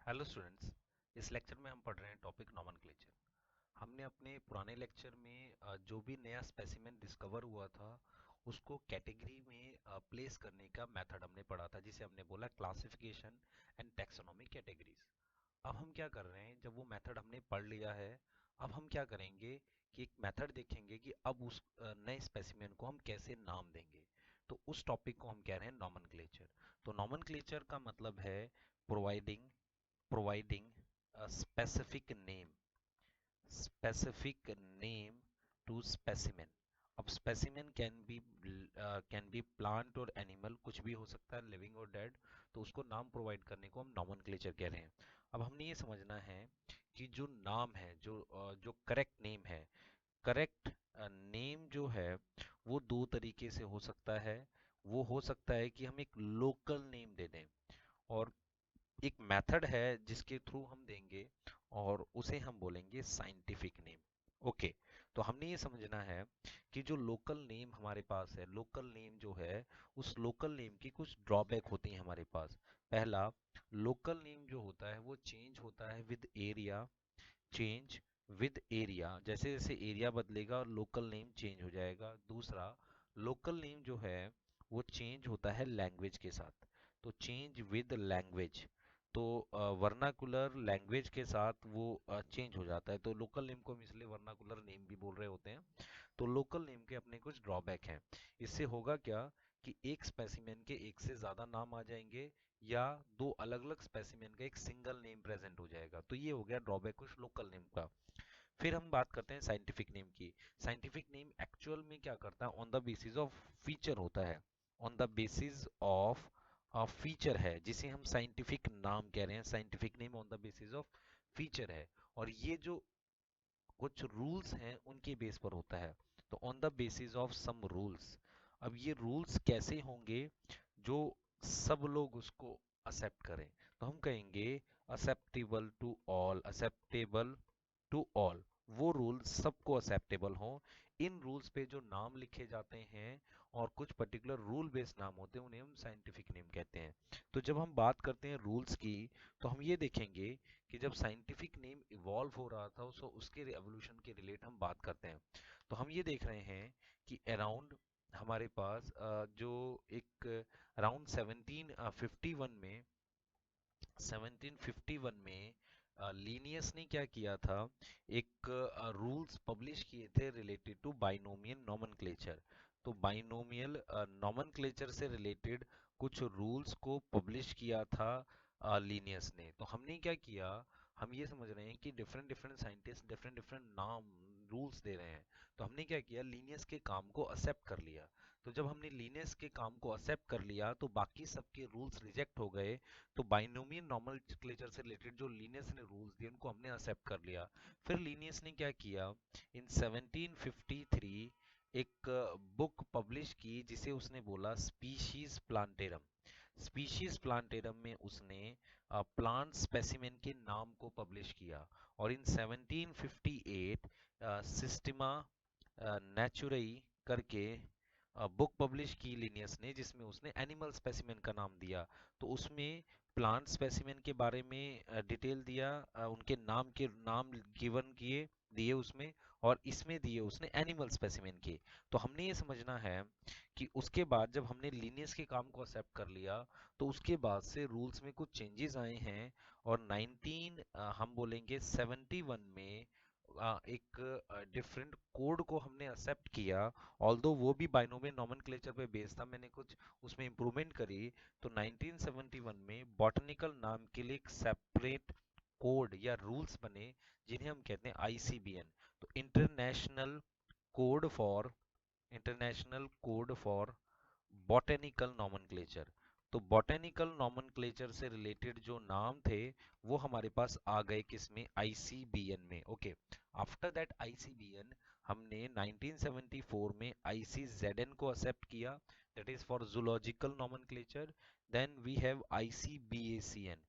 Hello students. इस lecture में हम पढ़ रहे हैं टॉपिक नॉमेनक्लेचर। हमने अपने पुराने लेक्चर में जो भी नया स्पेसिमेन डिस्कवर हुआ था उसको कैटेगरी में प्लेस करने का मेथड हमने पढ़ा था, जिसे हमने बोला क्लासिफिकेशन एंड टैक्सोनॉमी कैटेगरीज। अब हम क्या कर रहे हैं, जब वो मेथड हमने पढ़ लिया है, अब हम क्या करेंगे कि एक मेथड देखेंगे कि अब उस नए स्पेसिमेन को हम कैसे नाम देंगे। तो उस टॉपिक को हम कह रहे हैं नॉमेनक्लेचर। तो नॉमेनक्लेचर का मतलब है providing providing a specific name to specimen. अब specimen can be plant और animal, कुछ भी हो सकता है, लिविंग और डेड। तो उसको नाम प्रोवाइड करने को हम नॉमेनक्लेचर कह रहे हैं। अब हमने ये समझना है कि जो नाम है, जो करेक्ट नेम है, करेक्ट नेम जो है वो दो तरीके से हो सकता है। वो हो सकता है कि हम एक लोकल नेम दे दें, और एक मेथड है जिसके थ्रू हम देंगे, और उसे हम बोलेंगे साइंटिफिक नेम। ओके। तो हमने ये समझना है कि जो लोकल नेम हमारे पास है, लोकल नेम जो है, उस लोकल नेम की कुछ ड्रॉबैक होती है हमारे पास। पहला, लोकल नेम जो होता है वो चेंज होता है with area. Change with area, जैसे जैसे एरिया बदलेगा लोकल नेम चेंज हो जाएगा। दूसरा, लोकल नेम जो है वो चेंज होता है लैंग्वेज के साथ। तो चेंज विद लैंग्वेज, तो वर्नाकुलर लैंग्वेज के साथ वो चेंज हो जाता है। तो लोकल नेम को हम इसलिए वर्नाकुलर नेम भी बोल रहे होते हैं। तो लोकल नेम के अपने कुछ ड्रॉबैक हैं। इससे होगा क्या कि एक स्पेसिमेन के एक से ज्यादा नाम आ जाएंगे, या दो अलग अलग स्पेसिमेन का एक सिंगल नेम प्रेजेंट हो जाएगा। तो ये हो गया ड्रॉबैक कुछ लोकल नेम का। फिर हम बात करते हैं साइंटिफिक नेम की। साइंटिफिक नेम एक्चुअल में क्या करता है, on the basis of feature होता है। On the basis of feature है जिसे हम साइंटिफिक नाम कह रहे हैं। Scientific name on the basis of feature है, और ये जो कुछ रूल्स हैं उनके बेस पर होता है। तो on the basis of some rules. अब ये रूल्स कैसे होंगे जो सब लोग उसको एक्सेप्ट करें? तो हम कहेंगे असेप्टेबल टू ऑल, असेप्टेबल टू ऑल। वो रूल सबको एक्सेप्टेबल हो। इन रूल्स पे जो नाम लिखे जाते हैं और कुछ पर्टिकुलर रूल बेस्ड नाम होते हैं, उन्हें हम साइंटिफिक नेम कहते हैं। तो जब हम बात करते हैं रूल्स की, तो हम ये देखेंगे कि जब साइंटिफिक नेम इवॉल्व हो रहा था उसके एवोल्यूशन के रिलेट हम बात करते हैं। तो हम ये देख रहे हैं कि अराउंड हमारे पास जो एक अराउंड 1751 में लीनियस ने क्या किया था, एक रूल्स पब्लिश किए थे रिलेटेड टू बाइनोमियल नॉमेनक्लेचर। तो बाइनोमियल नॉमेनक्लेचर से रिलेटेड कुछ रूल्स को पब्लिश किया था लीनियस ने। तो हमने क्या किया, हम ये समझ रहे हैं कि different different scientist different different नाम रूल्स दे रहे हैं। तो हमने क्या किया, लीनियस के काम को एक्सेप्ट कर लिया। तो जब हमने लीनियस के काम को एक्सेप्ट कर लिया तो बाकी सबके रूल्स रिजेक्ट हो गए। तो बाइनोमियल नॉमेनक्लेचर से रिलेटेड जो लीनियस ने रूल्स दिए उनको हमने एक्सेप्ट कर लिया। फिर लीनियस ने क्या किया, इन 1753 एक बुक पब्लिश की जिसे उसने बोला स्पीशीज प्लांटेरम। स्पीशीज प्लांटेरम में उसने प्लांट स्पेसिमेन के नाम को पब्लिश किया। और इन 1758 सिस्टमा नेचुरई करके बुक पब्लिश की लिनियस ने, जिसमें उसने एनिमल स्पेसिमेन का नाम दिया। तो उसमें प्लांट स्पेसिमेन के बारे में डिटेल दिया, उनके नाम गिवन किए दिए उसमें, और इसमें दिए उसने एनिमल स्पेसिमेन के। तो हमने ये समझना है कि उसके बाद जब हमने लीनियस के काम को एक्सेप्ट कर लिया, तो उसके बाद से रूल्स में कुछ चेंजेस आए हैं। और 19 हम बोलेंगे 71 में एक डिफरेंट कोड को हमने एक्सेप्ट किया। ऑल्दो वो भी बाइनोमियल नॉमेनक्लेचर पे बेस्ड था, मैंने कुछ उसमें इंप्रूवमेंट करी। तो 1971 में बॉटनिकल नाम के लिए एक सेपरेट कोड या रूल्स बने, जिन्हें हम कहते हैं आईसीबीएन। तो international code for botanical nomenclature. तो बॉटेनिकल नॉमेनक्लेचर से रिलेटेड जो नाम थे वो हमारे पास आ गए किसमें, आईसीबीएन में। ओके। आफ्टर दैट आईसीबीएन हमने 1974 में आईसीजेडएन को एक्सेप्ट किया, that is for zoological nomenclature. Then we have ICBACN,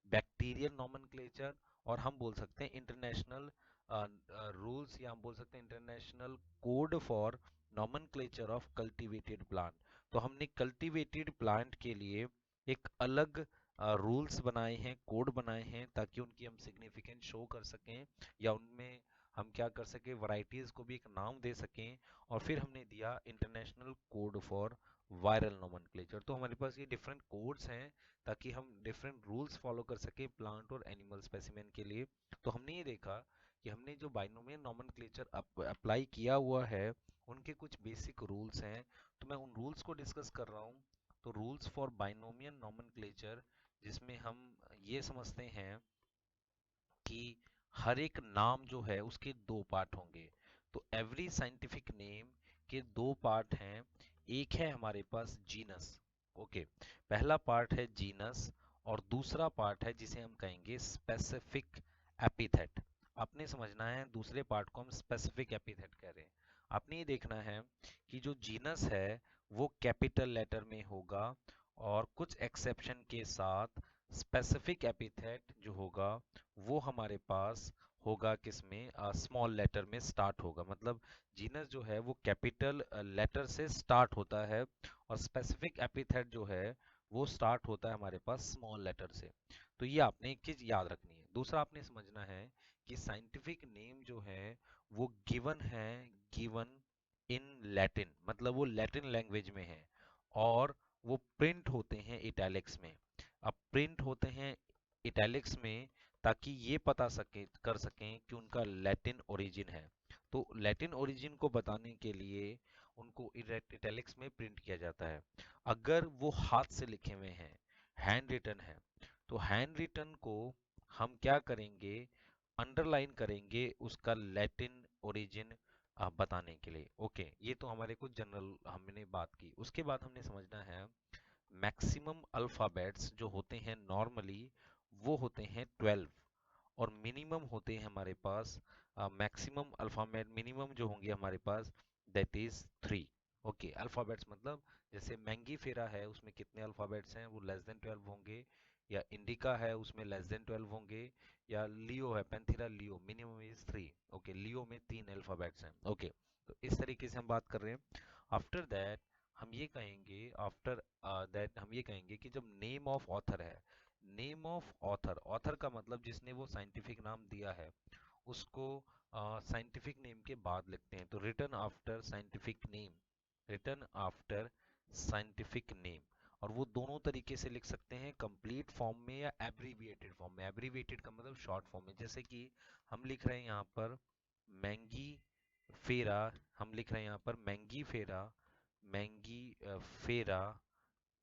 bacterial nomenclature. और हम बोल सकते हैं इंटरनेशनल रूल्स, या हम बोल सकते हैं international code for nomenclature of cultivated plant. तो हमने कल्टीवेटेड प्लांट के लिए एक अलग रूल्स बनाए हैं, कोड बनाए हैं, ताकि उनकी हम सिग्निफिकेंस शो कर सकें या उनमें हम क्या कर सकें, वैरायटीज को भी एक नाम दे सकें। और फिर हमने दिया international code for viral nomenclature. तो हमारे पास ये डिफरेंट कोड्स हैं ताकि हम डिफरेंट रूल्स फॉलो कर सकें प्लांट और एनिमल स्पेसिमेन के लिए। तो हमने ये देखा कि हमने जो बाइनोमियल नोमेनक्लेचर अप्लाई किया हुआ है उनके कुछ बेसिक रूल्स हैं। तो मैं उन रूल्स को डिस्कस कर रहा हूँ। तो रूल्स फॉर बाइनोमियल नोमेनक्लेचर, जिसमें हम ये समझते हैं कि हर एक नाम जो है उसके दो पार्ट होंगे। तो एवरी साइंटिफिक नेम के दो पार्ट हैं। एक है हमारे पास जीनस। ओके, पहला पार्ट है जीनस और दूसरा पार्ट है जिसे हम कहेंगे स्पेसिफिक एपिथेट। आपने समझना है, दूसरे पार्ट को हम स्पेसिफिक एपिथेट कह रहे हैं। आपने ये देखना है कि जो जीनस है वो कैपिटल लेटर में होगा और कुछ एक्सेप्शन के साथ स्पेसिफिक एपिथेट जो होगा वो हमारे पास होगा किसमें, स्मॉल लेटर में स्टार्ट होगा। मतलब जीनस जो है वो कैपिटल लेटर से स्टार्ट होता है और स्पेसिफिक एपिथेट जो है वो स्टार्ट होता है हमारे पास स्मॉल लेटर से। तो ये आपने एक चीज याद रखनी है। दूसरा आपने समझना है कि साइंटिफिक नेम जो है वो गिवन है, गिवन इन लैटिन, मतलब वो लैटिन लैंग्वेज में है और वो प्रिंट होते हैं इटैलिक्स में। अब प्रिंट होते हैं इटैलिक्स में ताकि ये पता सके कर सकें कि उनका लैटिन ओरिजिन है। तो लैटिन ओरिजिन को बताने के लिए उनको इटैलिक्स में प्रिंट किया जाता है। अगर वो हाथ से लिखे हुए हैं, हैंड रिटन है, तो हैंड रिटन को हम क्या करेंगे, अंडरलाइन करेंगे उसका लैटिन ओरिजिन बताने के लिए। ओके, ये तो हमारे कुछ जनरल हमने बात की। उसके बाद हमने समझना है मैक्सिमम अल्फाबेट्स जो होते हैं नॉर्मली वो होते हैं 12 और मिनिमम होते हैं हमारे पास, मैक्सिमम अल्फाबेट मिनिमम जो होंगे हमारे पास दैट इज 3। ओके, अल्फाबेट्स मतलब जैसे मैंगी फेरा है उसमें कितने अल्फाबेट्स हैं, वो लेस देन 12 होंगे। या इंडिका है उसमें लेस देन 12 होंगे। या लियो है, Panthera leo, minimum is 3। Okay, leo में 3 अल्फाबेट्स हैं। ओके, तो इस तरीके से हम बात कर रहे हैं। आफ्टर दैट हम ये कहेंगे, आफ्टर दैट हम ये कहेंगे कि जब नेम ऑफ ऑथर है, नेम ऑफ ऑथर, ऑथर का मतलब जिसने वो साइंटिफिक नाम दिया है उसको साइंटिफिक नेम के बाद लिखते हैं। तो written after scientific name, written after scientific name. और वो दोनों तरीके से लिख सकते हैं, कंप्लीट फॉर्म में या एब्रीविएटेड फॉर्म में। एब्रीविएटेड का मतलब शॉर्ट फॉर्म में, जैसे कि हम लिख रहे हैं यहाँ पर मैंगी फेरा, हम लिख रहे हैं यहाँ पर मैंगी फेरा, मैंगी फेरा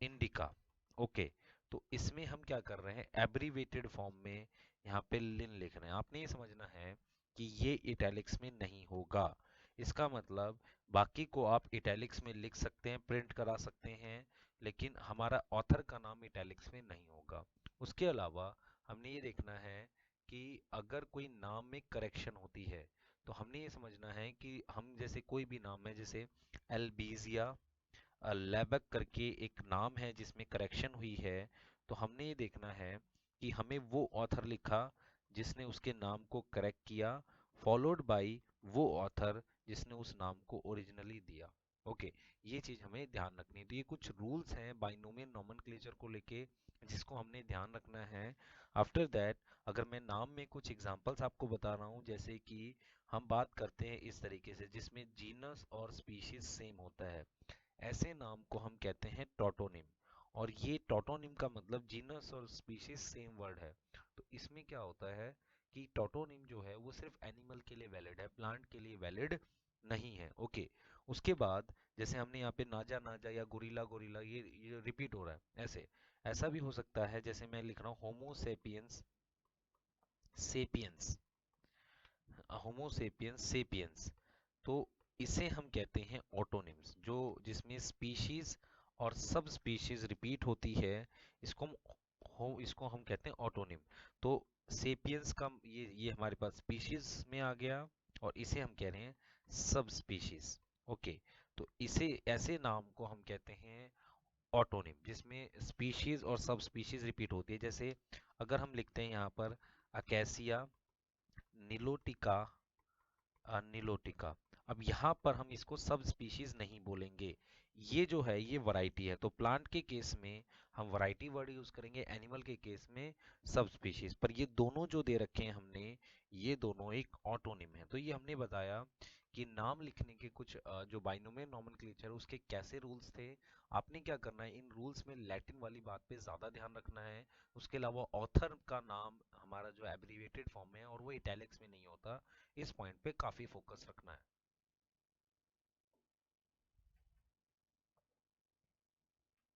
इंडिका। ओके, तो इसमें हम क्या कर रहे हैं, एब्रीवेटेड फॉर्म में यहाँ पे लिन लिख रहे हैं। आपने ये समझना है कि ये इटैलिक्स में नहीं होगा। इसका मतलब बाकी को आप इटैलिक्स में लिख सकते हैं, प्रिंट करा सकते हैं, लेकिन हमारा ऑथर का नाम इटैलिक्स में नहीं होगा। उसके अलावा हमने ये देखना है कि अगर कोई नाम में करेक्शन होती है तो हमने ये समझना है कि हम जैसे कोई भी नाम है, जैसे एल्बीजिया लैबक करके एक नाम है जिसमें करेक्शन हुई है, तो हमने ये देखना है कि हमें वो ऑथर लिखा जिसने उसके नाम को करेक्ट किया, फॉलोड बाय वो ऑथर जिसने उस नाम को ओरिजिनली दिया। ओके, ये चीज हमें ध्यान रखनी है। तो ये कुछ रूल्स हैं बाइनोमियल नोमेनक्लेचर को लेके जिसको हमने ध्यान रखना है। आफ्टर दैट अगर मैं नाम में कुछ एग्जांपल्स आपको बता रहा हूँ, जैसे कि हम बात करते हैं इस तरीके से जिसमें जीनस और स्पीशीज सेम होता है, ऐसे नाम को हम कहते हैं टॉटोनिम। और ये टॉटोनिम का मतलब जीनस और स्पीशीज सेम वर्ड है। तो इसमें क्या होता है कि टॉटोनिम जो है वो सिर्फ एनिमल के लिए वैलिड है, प्लांट के लिए वैलिड नहीं है। ओके, उसके बाद जैसे हमने यहाँ पे नाजा नाजा या गोरिल्ला गोरिल्ला, ये रिपीट हो रहा है, ऐसे ऐसा भी हो सकता है। जैसे मैं लिख रहा हूँ होमोसेपियंस सेपियंस, होमोसेपियंस सेपियंस, तो इसे हम कहते हैं ऑटोनिम्स, जो जिसमें स्पीशीज और सब स्पीशीज रिपीट होती है, इसको हम इसको हम कहते हैं ऑटोनिम। तो सेपियंस का ये हमारे पास स्पीशीज में आ गया और इसे हम कह रहे हैं सब स्पीशीज। ओके, तो इसे ऐसे नाम को हम कहते हैं ऑटोनिम जिसमें स्पीशीज और सब स्पीशीज रिपीट होती है। जैसे अगर हम लिखते हैं यहाँ पर अकेसिया निलोटिका, निलोटिका, अब यहाँ पर हम इसको सब स्पीशीज नहीं बोलेंगे, ये जो है ये वैरायटी है, तो प्लांट के केस में हम वैरायटी वर्ड यूज करेंगे, एनिमल के केस में सब स्पीशीज। पर ये दोनों जो दे रखे हैं हमने, ये दोनों एक ऑटोनिम है। तो ये हमने बताया कि नाम लिखने के कुछ जो बाइनोमियल नोमेनक्लेचर उसके कैसे रूल्स थे। आपने क्या करना है, इन रूल्स में लैटिन वाली बात पे ज्यादा ध्यान रखना है। उसके अलावा ऑथर का नाम हमारा जो एब्रिविएटेड फॉर्म में है और वो इटैलिक्स में नहीं होता, इस पॉइंट पे काफी फोकस रखना है।